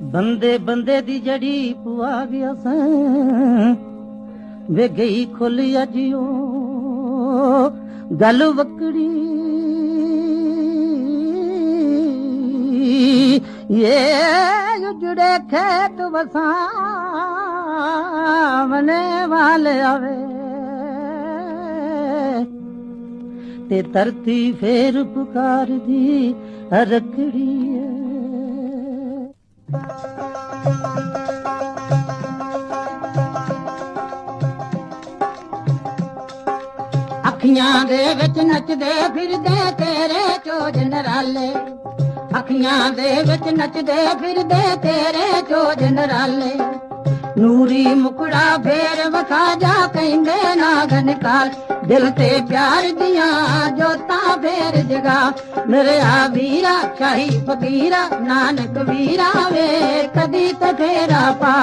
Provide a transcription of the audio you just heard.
ਬੰਦੇ ਬੰਦੇ ਦੀ ਜੜੀ ਪੁਆ ਗਿਆ ਸਾਂ ਵੇ ਗਈ ਖੁੱਲ ਅਜਿਓ ਗੱਲ ਵਕੜੀ ਇਹ ਉਜੜੇ ਖੇਤ ਵਸਾਵਣੇ ਵਾਲੇ ਆਵੇ ਤੇ ਧਰਤੀ ਫੇਰ ਪੁਕਾਰਦੀ ਰਖੜੀ ਅੱਖੀਆਂ ਦੇ ਵਿੱਚ ਨੱਚਦੇ ਫਿਰਦੇ ਤੇਰੇ ਚੋਜ ਨਰਾਲੇ ਅੱਖੀਆਂ ਦੇ ਵਿੱਚ ਨੱਚਦੇ ਫਿਰਦੇ ਤੇਰੇ ਚੋਜ ਨਰਾਲੇ ਨੂਰੀ ਮੁਕੜਾ ਫੇਰ ਵਖਾ ਜਾ ਕਹਿੰਦੇ ਨਾਗਨ ਕਾਲ ਦਿਲ ਤੇ ਪਿਆਰ ਦੀਆਂ ਜੋਤਾਂ ਫੇਰ ਜਗਾ ਮੇਰੇ ਆ ਵੀਰਾ ਸ਼ਾਹੀ ਫਕੀਰਾ ਨਾਨਕ ਵੀਰਾ ਵੇ ਕਦੀ ਤੇ ਫੇਰਾ ਪਾ